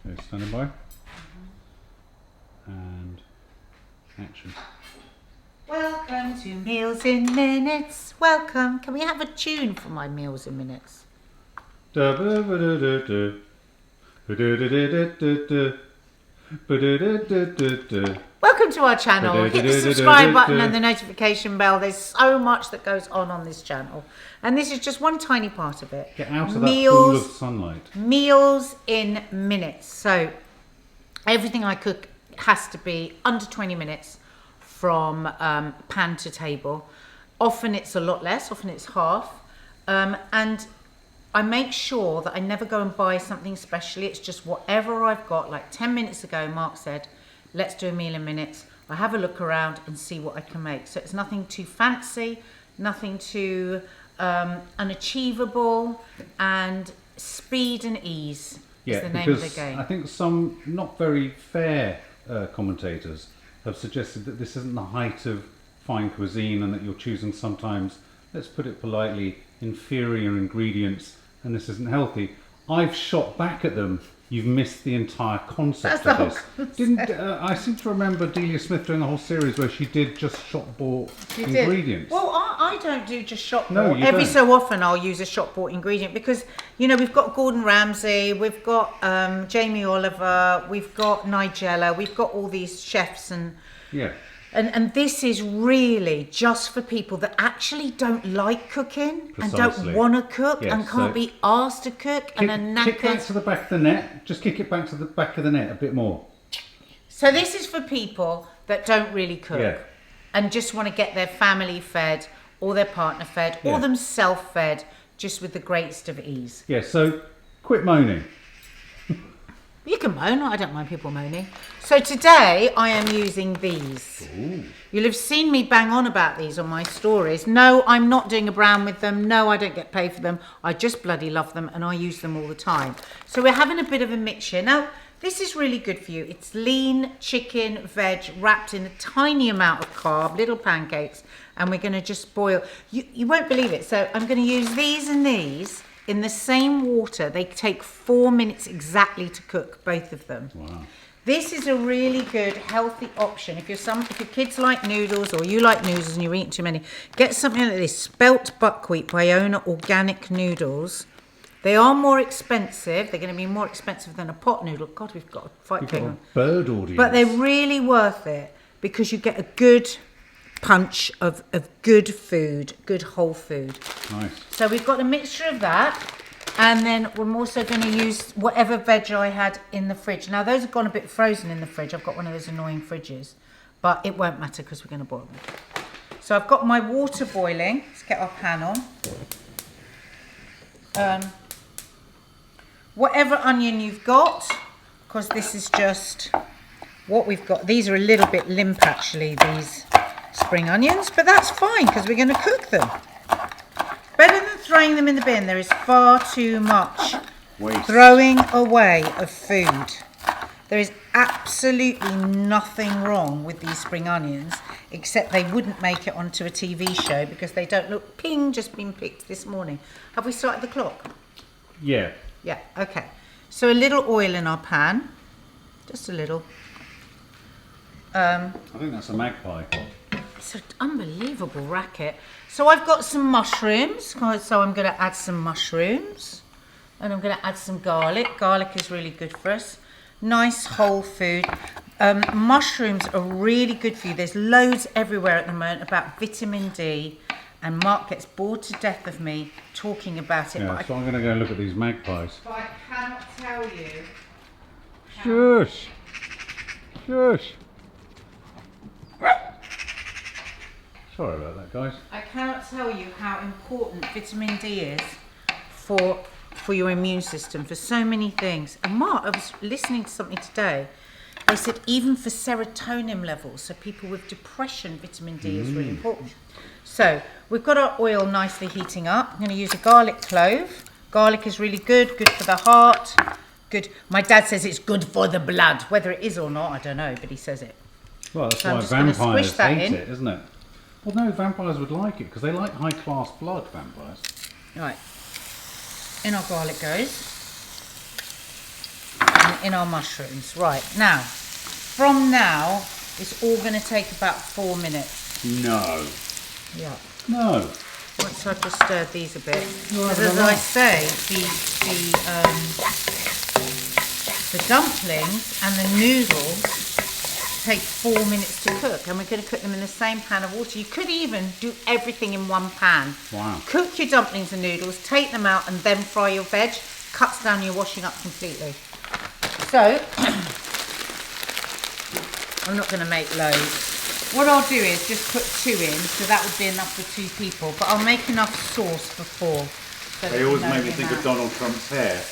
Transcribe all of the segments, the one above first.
Okay, standing by. And action. Welcome to Meals in Minutes. Welcome. Can we have a tune for my Meals in Minutes? Welcome to our channel. Hit the subscribe button and the notification bell. There's so much that goes on this channel. And this is just one tiny part of it. Get out of that pool of sunlight. Meals in Minutes. So everything I cook has to be under 20 minutes from pan to table. Often it's a lot less, often it's half. And I make sure that I never go and buy something specially. It's just whatever I've got. Like 10 minutes ago, Mark said, let's do a meal in minutes. I have a look around and see what I can make. So it's nothing too fancy, nothing too unachievable, and speed and ease is the name of the game. I think some not very fair commentators have suggested that this isn't the height of fine cuisine and that you're choosing sometimes, let's put it politely, inferior ingredients, and this isn't healthy. I've shot back at them. You've missed the entire concept of this. Didn't I seem to remember Delia Smith doing a whole series where she did just shop bought ingredients? Well, I don't do just shop bought. No, you Every don't. so often I'll use a shop bought ingredient because, you know, we've got Gordon Ramsay, we've got Jamie Oliver, we've got Nigella, we've got all these chefs and Yeah. And this is really just for people that actually don't like cooking and Precisely. don't want to cook Yes, and can't so be asked to cook and are Kick back knackered. to the back of the net. Just kick it back to the back of the net a bit more. So this is for people that don't really cook Yeah. and just want to get their family fed or their partner fed or Yeah. themselves fed just with the greatest of ease. Yeah, so quit moaning. You can moan, I don't mind people moaning. So today I am using these. Ooh. You'll have seen me bang on about these on my stories. No, I'm not doing a brown with them. No, I don't get paid for them. I just bloody love them and I use them all the time. So we're having a bit of a mixture. Now, this is really good for you. It's lean chicken, veg, wrapped in a tiny amount of carb, little pancakes, and we're going to just boil. You won't believe it. So I'm going to use these and these in the same water. They take 4 minutes exactly to cook, both of them. Wow. This is a really good, healthy option. If your kids like noodles or you like noodles and you're eating too many, get something like this, spelt buckwheat Bayona organic noodles. They are more expensive. They're going to be more expensive than a pot noodle. God, we've got a fight You've got going a on. bird audience. But they're really worth it because you get a good punch of good food, good whole food. Nice. So we've got a mixture of that. And then we're also going to use whatever veg I had in the fridge. Now, those have gone a bit frozen in the fridge. I've got one of those annoying fridges. But it won't matter because we're going to boil them. So I've got my water boiling. Let's get our pan on. Whatever onion you've got, because this is just what we've got. These are a little bit limp, actually, these spring onions. But that's fine because we're going to cook them. Better than throwing them in the bin. There is far too much Waste. throwing away of food. There is absolutely nothing wrong with these spring onions, except they wouldn't make it onto a TV show because they don't look ping, just been picked this morning. Have we started the clock? Yeah. Yeah, okay. So a little oil in our pan, just a little. I think that's a magpie. It's an unbelievable racket. So I've got some mushrooms, so I'm going to add some mushrooms and I'm going to add some garlic. Garlic is really good for us. Nice whole food. Mushrooms are really good for you. There's loads everywhere at the moment about vitamin D and Mark gets bored to death of me talking about it. Yeah, so I'm going to go look at these magpies. But I cannot tell you. Shush. Shush. Sorry about that, guys. I cannot tell you how important vitamin D is for your immune system, for so many things. And Mark, I was listening to something today. They said even for serotonin levels, so people with depression, vitamin D is really important. So we've got our oil nicely heating up. I'm going to use a garlic clove. Garlic is really good for the heart. Good. My dad says it's good for the blood. Whether it is or not, I don't know, but he says it. Well, that's So I'm why just gonna vampires squish that hate in. it, isn't it? Well, no, vampires would like it because they like high-class blood, vampires. Right. In our garlic goes. And in our mushrooms. Right, now, from now, it's all going to take about 4 minutes. No. Yeah. No. Once I've just stirred these a bit. Because as I say, the dumplings and the noodles take 4 minutes to cook, and we're going to cook them in the same pan of water. You could even do everything in one pan. Wow. Cook your dumplings and noodles, take them out, and then fry your veg. Cuts down your washing up completely. So, I'm not going to make loads. What I'll do is just put 2 in, so that would be enough for 2 people. But I'll make enough sauce for 4. So They always make me think of Donald Trump's hair.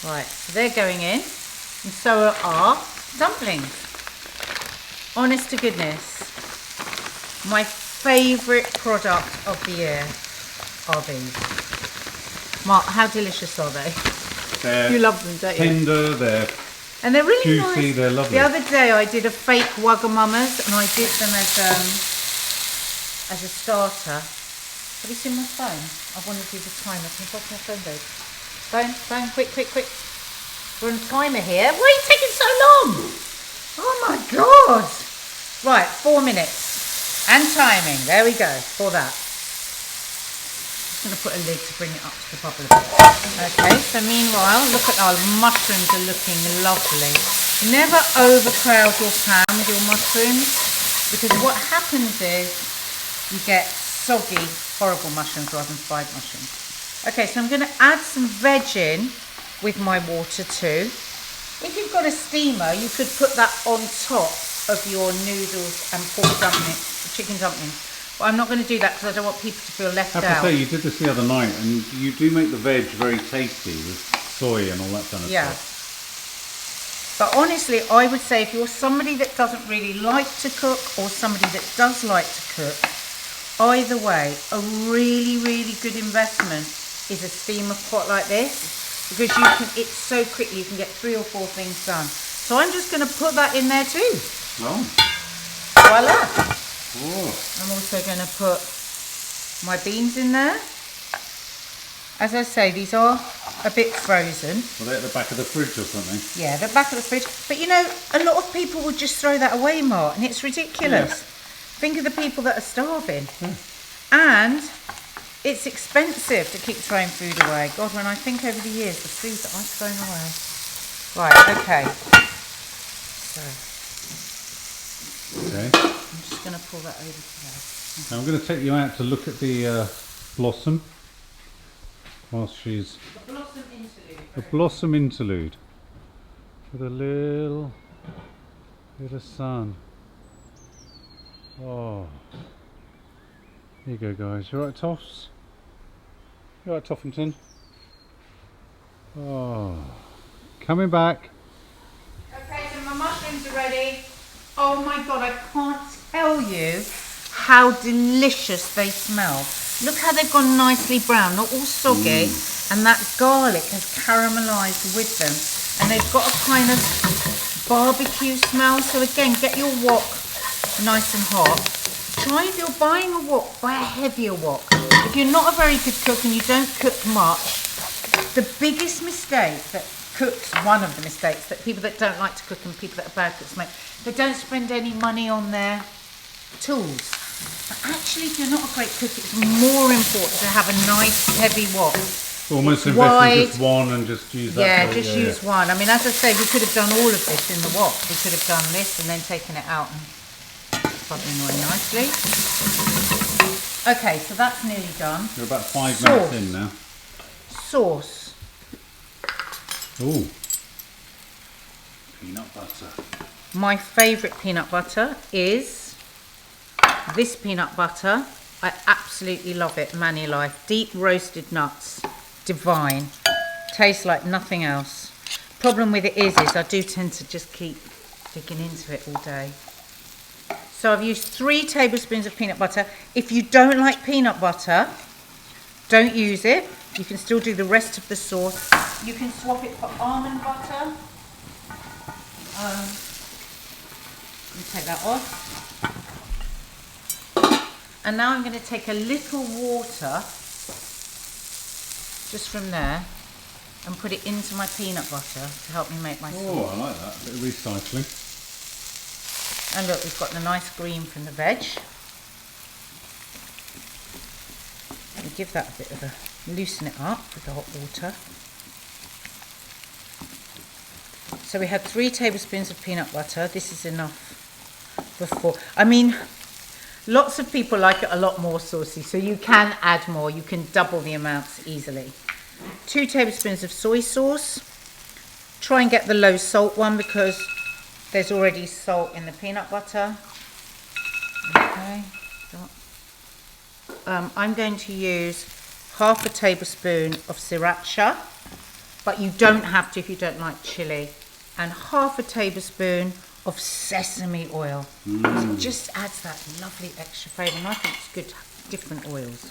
Right, so they're going in, and so are our dumplings. Honest to goodness, my favourite product of the year are these. Mark, how delicious are they? You love them, don't you? Tender, they're And they're really juicy, nice. they're lovely. The other day I did a fake Wagamama's, and I did them as a starter. Have you seen my phone? I want to do the timer. Can you pop my phone, babe? Phone, quick. We're on a timer here. Why are you taking so long? Oh my God. Right, 4 minutes. And timing. There we go, for that. I'm going to put a lid to bring it up to the bubble a bit. Okay, so meanwhile, look at our mushrooms are looking lovely. Never overcrowd your pan with your mushrooms, because what happens is you get soggy, horrible mushrooms rather than fried mushrooms. Okay, so I'm going to add some veg in with my water too. If you've got a steamer, you could put that on top of your noodles and pork dumplings, chicken dumplings. But I'm not going to do that because I don't want people to feel left out. I have to say, you did this the other night, and you do make the veg very tasty with soy and all that kind of stuff. But honestly, I would say if you're somebody that doesn't really like to cook or somebody that does like to cook, either way, a really, really good investment is a steamer pot like this, because you can, it's so quickly, you can get 3 or 4 things done. So I'm just going to put that in there too. Oh. Voila. Oh. I'm also going to put my beans in there. As I say, these are a bit frozen. Well, they're at the back of the fridge or something. Yeah, they're back of the fridge. But you know, a lot of people would just throw that away, Mark, and it's ridiculous. Yeah. Think of the people that are starving. And it's expensive to keep throwing food away. God, when I think over the years, the food that I've thrown away. Right, okay. So. Okay. I'm just going to pull that over to there. Now I'm going to take you out to look at the blossom whilst she's... The blossom interlude. A blossom interlude with a little bit of sun. Oh. Here you go, guys. You alright, Toffs? You alright, Toffington? Oh. Coming back. Okay, so my mushrooms are ready. Oh my God, I can't tell you how delicious they smell. Look how they've gone nicely brown, not all soggy, and that garlic has caramelised with them. And they've got a kind of barbecue smell. So again, get your wok nice and hot. Try, if you're buying a wok, buy a heavier wok. If you're not a very good cook and you don't cook much, the biggest mistake that cooks, one of the mistakes that people that don't like to cook and people that are bad cooks make, they don't spend any money on their tools. But actually, if you're not a great cook, it's more important to have a nice heavy wok. Almost invest in just one and just use that. Yeah, just use one. I mean, as I say, we could have done all of this in the wok. We could have done this and then taken it out and bubbling away nicely. Okay, so that's nearly done. You're about 5 minutes in now. Sauce. Ooh. Peanut butter. My favourite peanut butter is this peanut butter. I absolutely love it, Manny Life. Deep roasted nuts. Divine. Tastes like nothing else. Problem with it is I do tend to just keep digging into it all day. So I've used 3 tablespoons of peanut butter. If you don't like peanut butter, don't use it. You can still do the rest of the sauce. You can swap it for almond butter. Let me take that off. And now I'm going to take a little water, just from there, and put it into my peanut butter to help me make my sauce. Oh, I like that. A bit of recycling. And look, we've got the nice green from the veg. We give that a bit of a loosen it up with the hot water. So we had 3 tablespoons of peanut butter. This is enough for 4. I mean, lots of people like it a lot more saucy, so you can add more. You can double the amounts easily. 2 tablespoons of soy sauce. Try and get the low salt one because there's already salt in the peanut butter. Okay. I'm going to use half a tablespoon of sriracha, but you don't have to if you don't like chili, and half a tablespoon of sesame oil. It just adds that lovely extra flavour, and I think it's good to have different oils.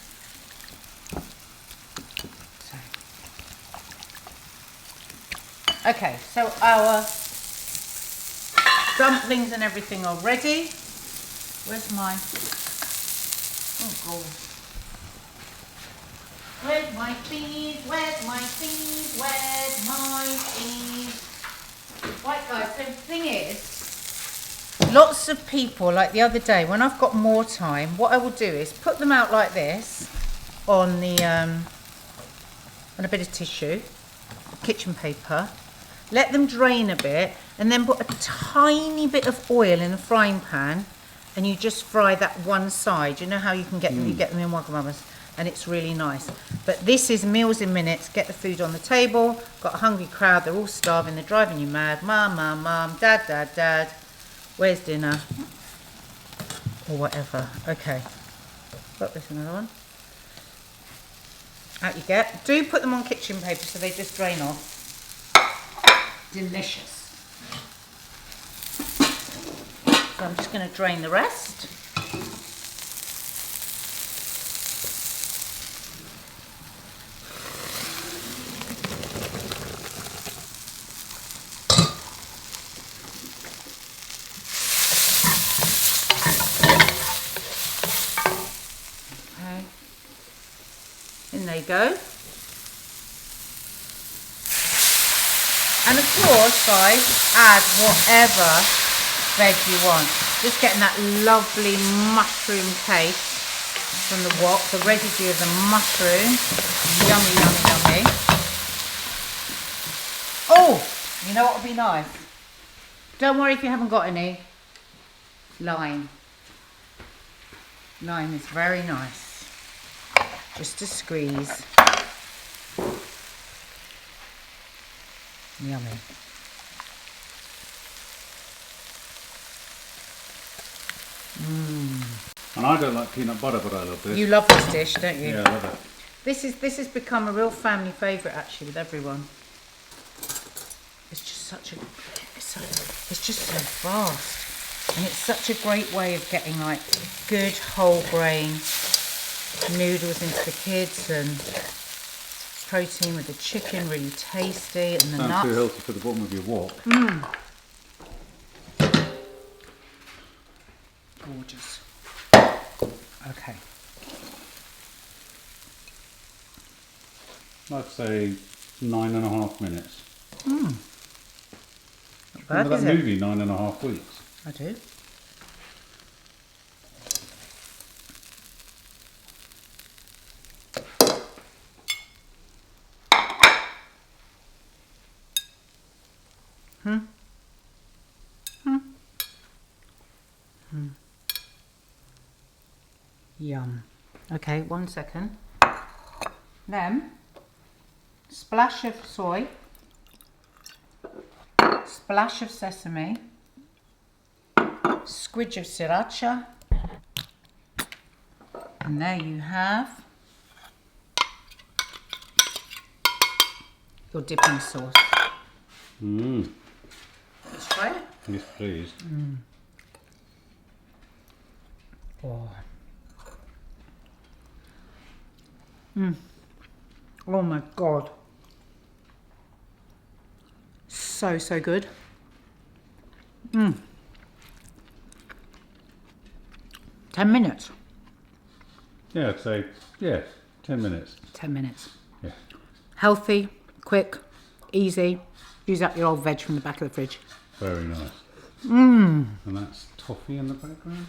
Okay, so our dumplings and everything are ready. Where's my... Oh, God. Where's my thingies? Where's my thingies? Where's my thingies? Right, guys, so the thing is, lots of people, like the other day, when I've got more time, what I will do is put them out like this on the on a bit of tissue, kitchen paper, let them drain a bit, and then put a tiny bit of oil in a frying pan, and you just fry that one side. You know how you can get them, you get them in Wagamama's, and it's really nice. But this is meals in minutes. Get the food on the table. Got a hungry crowd, they're all starving, they're driving you mad. Mum, mum, mum, dad, dad, dad. Where's dinner? Or whatever. Okay. Got this another one. Out you get. Do put them on kitchen paper so they just drain off. Delicious. So I'm just going to drain the rest. Okay. In they go. And of course, guys, add whatever veg you want. Just getting that lovely mushroom taste from the wok, the residue of the mushroom. Yummy, yummy, yummy. Oh, you know what would be nice? Don't worry if you haven't got any. Lime. Lime is very nice. Just a squeeze. Yummy. And I don't like peanut butter, but I love this. You love this dish, don't you? Yeah, I love it. This has become a real family favourite actually with everyone. It's just such a, it's just so fast, and it's such a great way of getting like good whole grain noodles into the kids, and protein with the chicken, really tasty, and the Sounds nuts. too healthy for the bottom of your wok. Gorgeous. Okay. I'd say 9.5 minutes. Not bad, Remember is that it? movie, 9.5 Weeks? I do. Yum. Okay, 1 second. Then, splash of soy, splash of sesame, squidge of sriracha, and there you have your dipping sauce. Let's try it. Yes, please. Oh. Oh my God. So, so good. 10 minutes. Yeah, I'd say, yes, 10 minutes. 10 minutes. Yeah. Healthy, quick, easy. Use up your old veg from the back of the fridge. Very nice. And that's toffee in the background,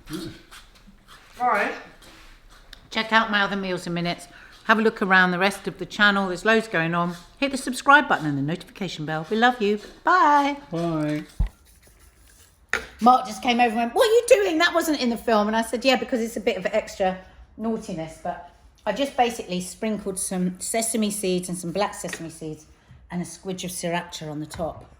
is it? All right. Check out my other meals in minutes. Have a look around the rest of the channel. There's loads going on. Hit the subscribe button and the notification bell. We love you. Bye. Bye. Mark just came over and went, what are you doing? That wasn't in the film. And I said, yeah, because it's a bit of extra naughtiness. But I just basically sprinkled some sesame seeds and some black sesame seeds and a squidge of sriracha on the top.